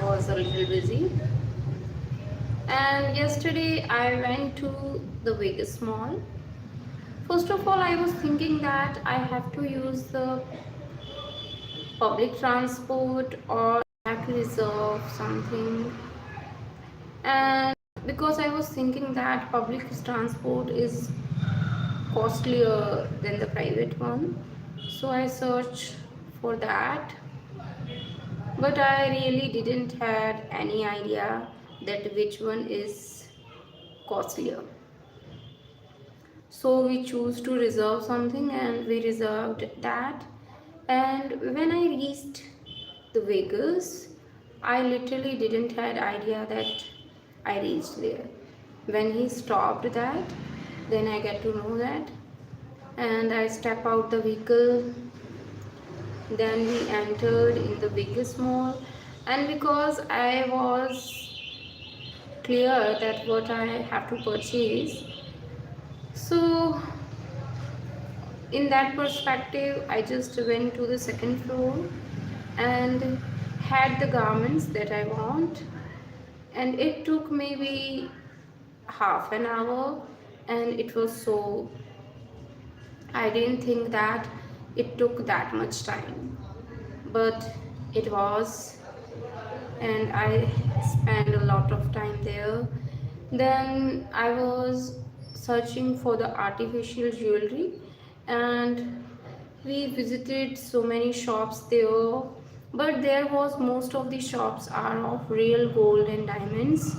was a little busy. And yesterday I went to the Vegas Mall. First of all, I was thinking that I have to use the public transport or I have to reserve something. And because I was thinking that public transport is costlier than the private one, so I searched for that. But I really didn't had any idea that which one is costlier. So we choose to reserve something and we reserved that. And when I reached the Vegas, I literally didn't had idea that I reached there. When he stopped that, then I get to know that, and I step out the vehicle. Then we entered in the biggest mall, and because I was clear that what I have to purchase, so in that perspective I just went to the second floor and had the garments that I want, and it took maybe half an hour, and it was so, I didn't think that it took that much time, but it was, and I spent a lot of time there. Then I was searching for the artificial jewelry, and we visited so many shops there, but there was most of the shops are of real gold and diamonds,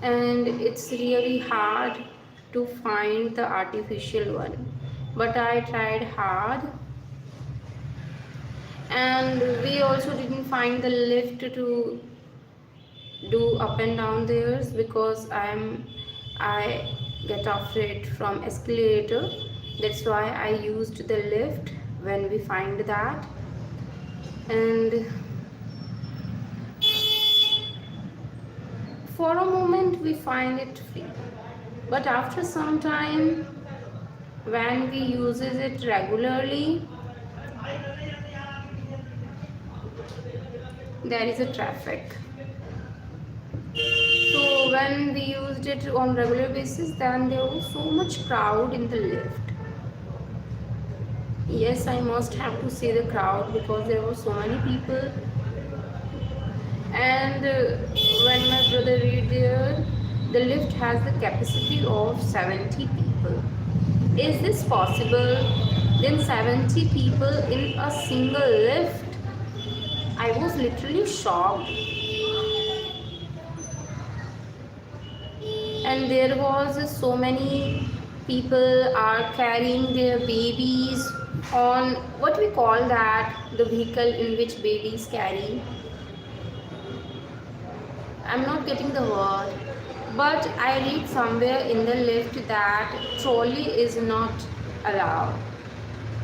and it's really hard to find the artificial one. But I tried hard, and we also didn't find the lift to do up and down there because I get afraid from escalator. That's why I used the lift when we find that. And for a moment we find it free, but after some time when we uses it regularly, there is a traffic. So when we used it on regular basis, then there was so much crowd in the lift. Yes, I must have to say the crowd because there were so many people. And when my brother read there, the lift has the capacity of 70 people. Is this possible? Then 70 people in a single lift? I was literally shocked. And there was so many people are carrying their babies on what we call that, the vehicle in which babies carry. I'm not getting the word, but I read somewhere in the lift that trolley is not allowed.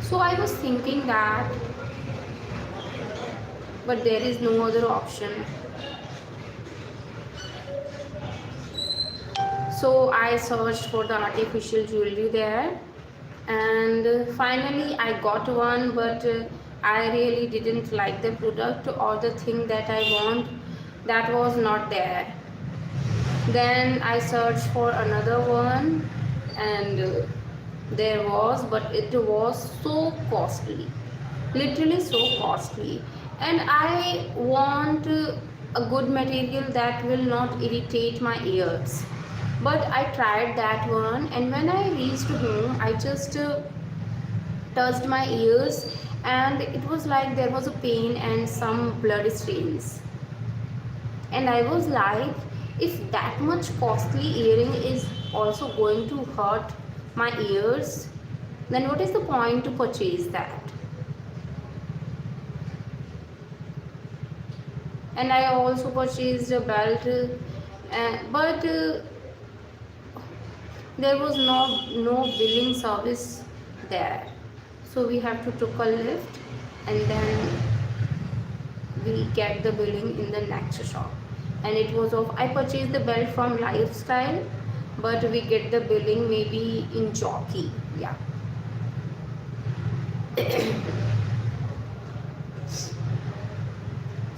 So I was thinking that, but there is no other option. So I searched for the artificial jewelry there, and finally I got one, but I really didn't like the product or the thing that I want, that was not there. Then I searched for another one, and there was, but it was so costly, literally so costly. And I want a good material that will not irritate my ears, but I tried that one, and when I reached home I just touched my ears, and it was like there was a pain and some blood stains. And I was like, if that much costly earring is also going to hurt my ears, then what is the point to purchase that? And I also purchased a belt, but there was no billing service there, so we have to took a lift, and then we get the billing in the next shop. And it was of, I purchased the belt from Lifestyle, but we get the billing maybe in Jockey. Yeah.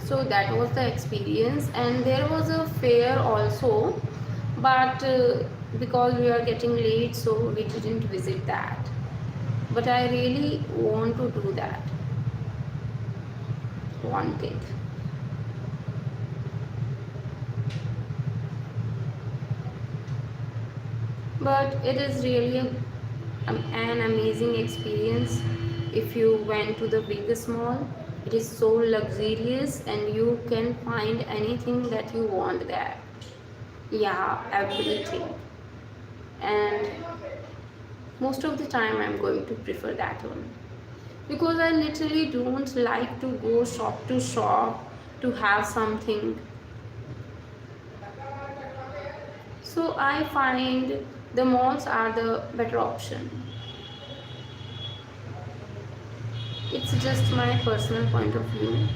So that was the experience, and there was a fair also, but because we are getting late, so we didn't visit that. But I really want to do that. Wanted. But it is really an amazing experience if you went to the biggest mall. It is so luxurious and you can find anything that you want there. Yeah, everything. And most of the time I'm going to prefer that one because I literally don't like to go shop to shop to have something. So I find the malls are the better option. It's just my personal point of view.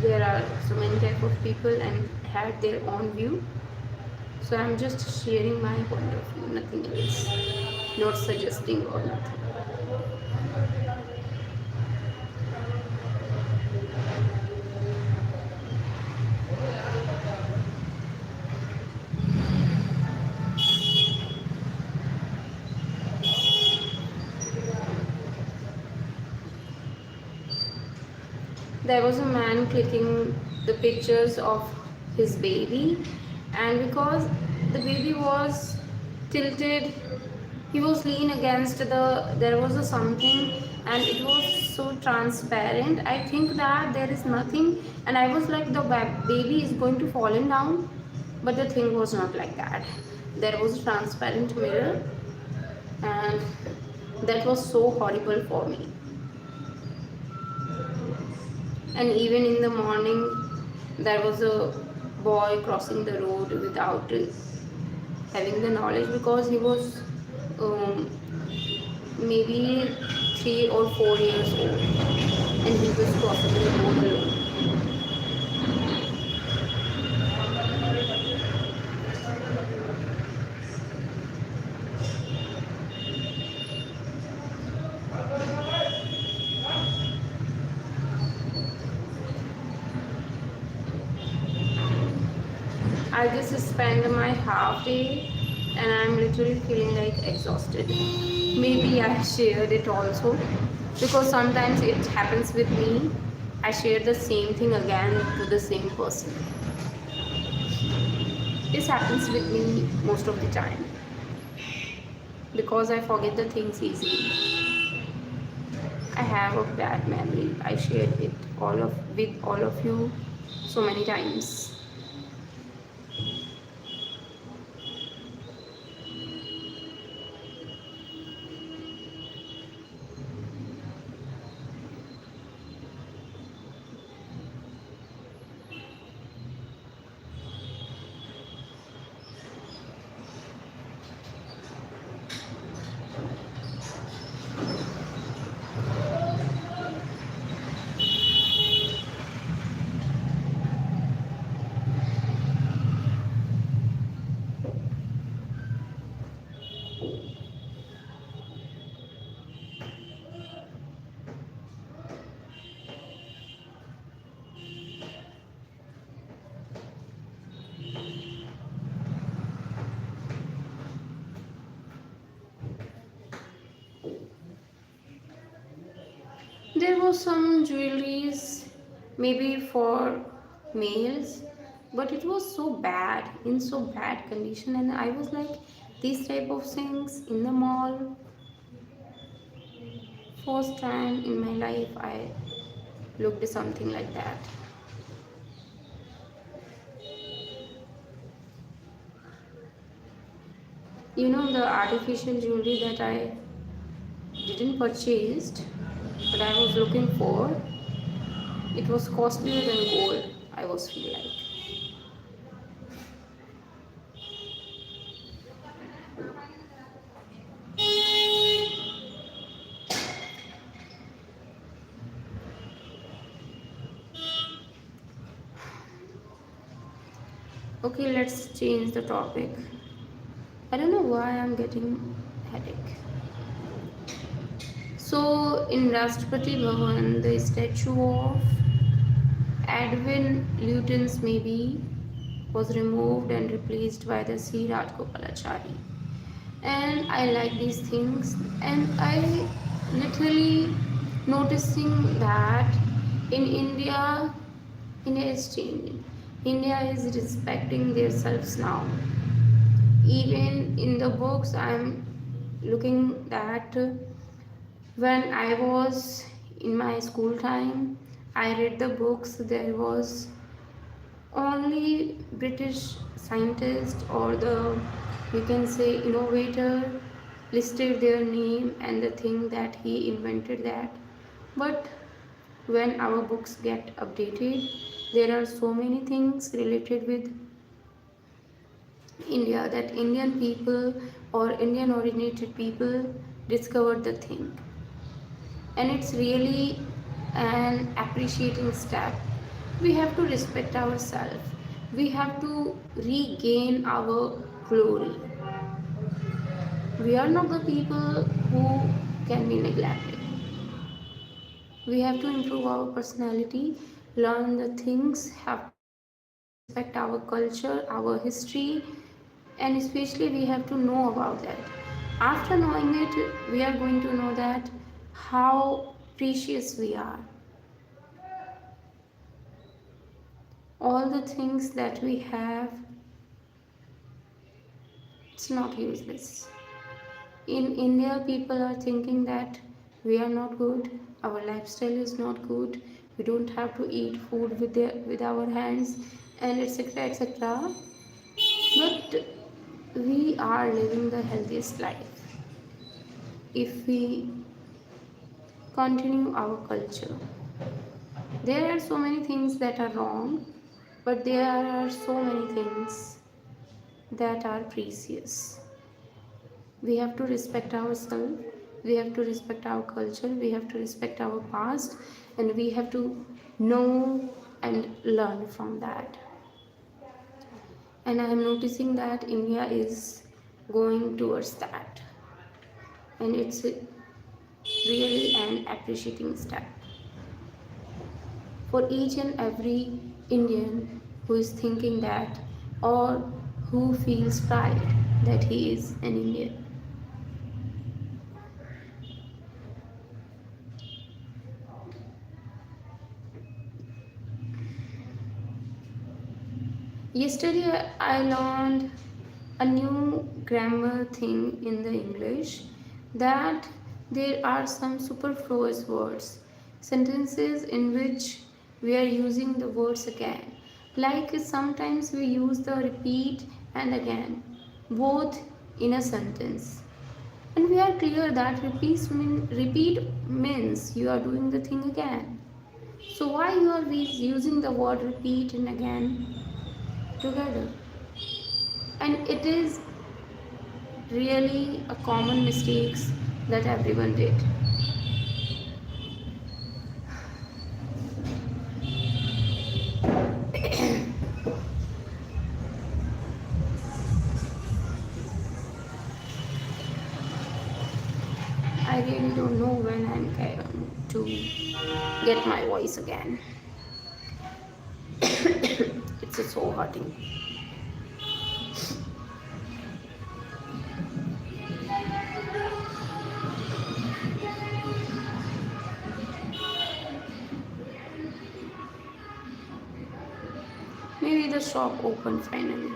There are so many type of people and had their own view. So I'm just sharing my point of view, nothing else. Not suggesting or nothing. There was a man clicking the pictures of his baby, and because the baby was tilted, he was lean against there was a something, and it was so transparent. I think that there is nothing, and I was like the baby is going to fallen down, but the thing was not like that. There was a transparent mirror, and that was so horrible for me. And even in the morning, there was a boy crossing the road without having the knowledge because he was um, maybe 3 or 4 years old and he was crossing the road alone. I just spent my half day and I'm literally feeling like exhausted. Maybe I shared it also because sometimes it happens with me. I share the same thing again to the same person. This happens with me most of the time because I forget the things easily. I have a bad memory. I shared it with all of you so many times. There was some jewelries, maybe for males, but it was so bad, in so bad condition, and I was like, these type of things in the mall. First time in my life, I looked at something like that. You know, the artificial jewelry that I didn't purchased, but I was looking for, it was costlier than gold. I was feel like. Okay, let's change the topic. I don't know why I'm getting headache. So in Rashtrapati Bhavan, the statue of Edwin Lutyens maybe was removed and replaced by the C. Rajgopalachari. And I like these things, and I literally noticing that in India, India is changing. India is respecting themselves now. Even in the books, I'm looking that when I was in my school time, I read the books. There was only British scientist or the, you can say, innovator listed their name and the thing that he invented that. But when our books get updated, there are so many things related with India that Indian people or Indian originated people discovered the thing, and it's really an appreciating step. We have to respect ourselves, we have to regain our glory. We are not the people who can be neglected. We have to improve our personality, learn the things, have to respect our culture, our history, and especially we have to know about that. After knowing it, we are going to know that how precious we are. All the things that we have, it's not useless. In India, people are thinking that we are not good, our lifestyle is not good, we don't have to eat food with our hands, and etc. etc. But we are living the healthiest life if we continue our culture. There are so many things that are wrong, but there are so many things that are precious. We have to respect ourselves, we have to respect our culture, we have to respect our past, and we have to know and learn from that. And I am noticing that India is going towards that, and it's really an appreciating step for each and every Indian who is thinking that, or who feels pride that he is an Indian. Yesterday I learned a new grammar thing in the English, that there are some superfluous words, sentences in which we are using the words again. Like sometimes we use the repeat and again, both in a sentence. And we are clear that repeat means you are doing the thing again. So why you are using the word repeat and again together? And it is really a common mistakes that everyone did. I really don't know when I'm going to get my voice again. It's so hurting. Maybe the shop opened finally,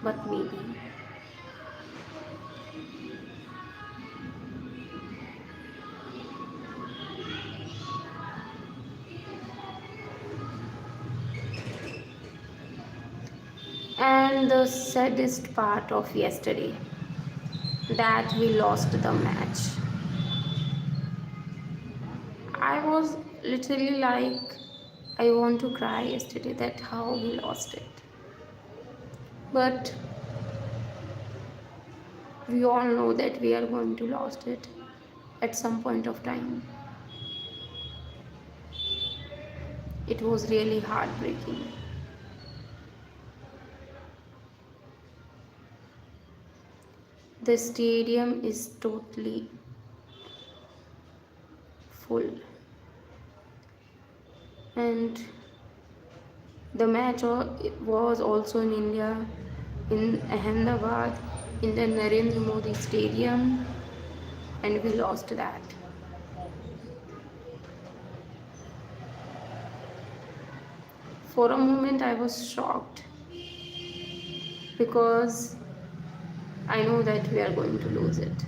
but maybe. And the saddest part of yesterday, that we lost the match. I was literally like, I want to cry yesterday that how we lost it. But we all know that we are going to lose it at some point of time. It was really heartbreaking. The stadium is totally full, and The match was also in India, in Ahmedabad, in the Narendra Modi Stadium, and we lost that. For a moment, I was shocked because I know that we are going to lose it.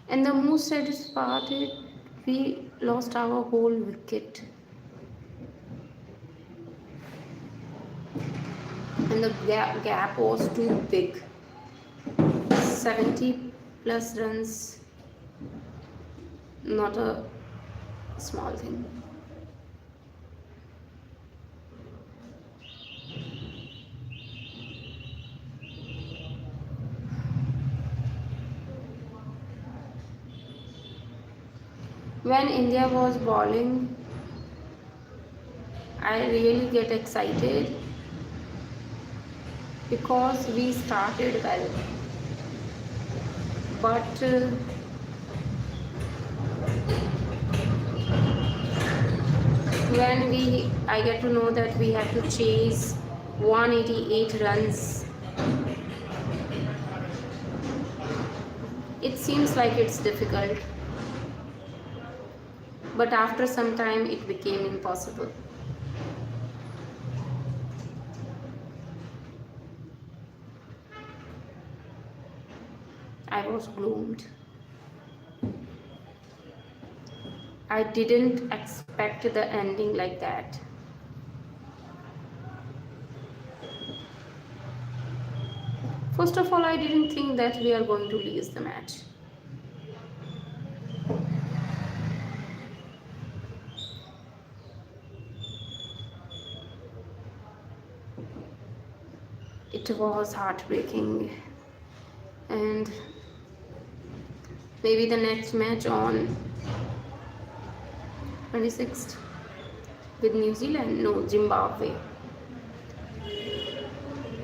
And the most saddest part is we lost our whole wicket. And the gap was too big. 70 plus runs, not a small thing. When India was bowling, I really get excited because we started well. But when I get to know that we have to chase 188 runs, it seems like it's difficult. But after some time, it became impossible. I was gloomed. I didn't expect the ending like that. First of all, I didn't think that we are going to lose the match. It was heartbreaking, and maybe the next match on 26th with New Zealand, no, Zimbabwe.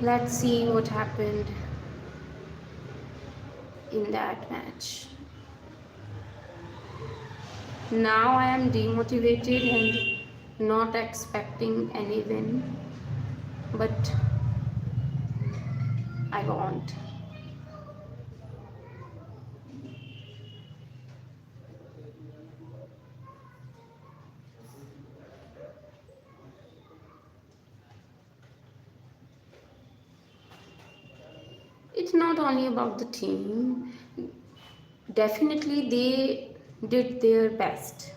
Let's see what happened in that match. Now I am demotivated and not expecting any win, but I want. It's not only about the team. Definitely they did their best.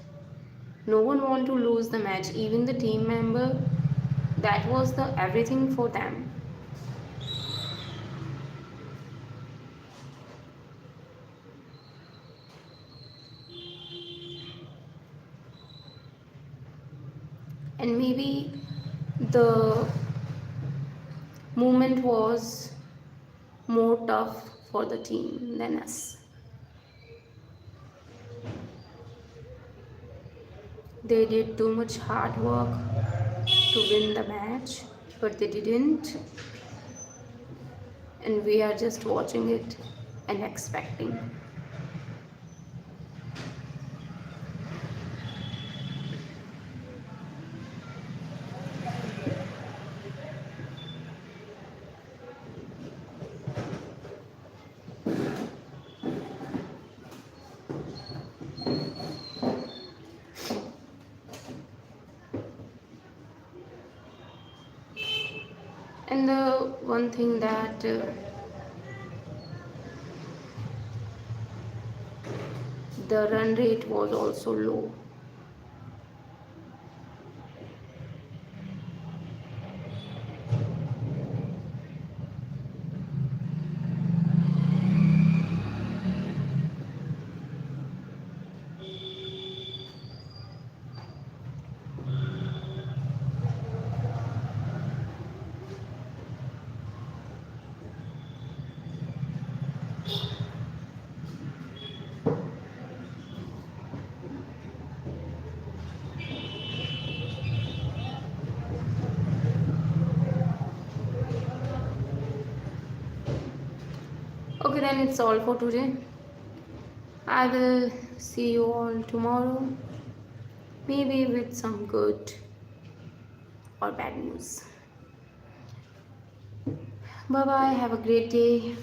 No one want to lose the match, even the team member. That was the everything for them. And maybe the movement was more tough for the team than us. They did too much hard work to win the match, but they didn't. And we are just watching it and expecting. And the one thing that the run rate was also low. Okay, then it's all for today. I will see you all tomorrow, maybe with some good or bad news. Bye bye, have a great day.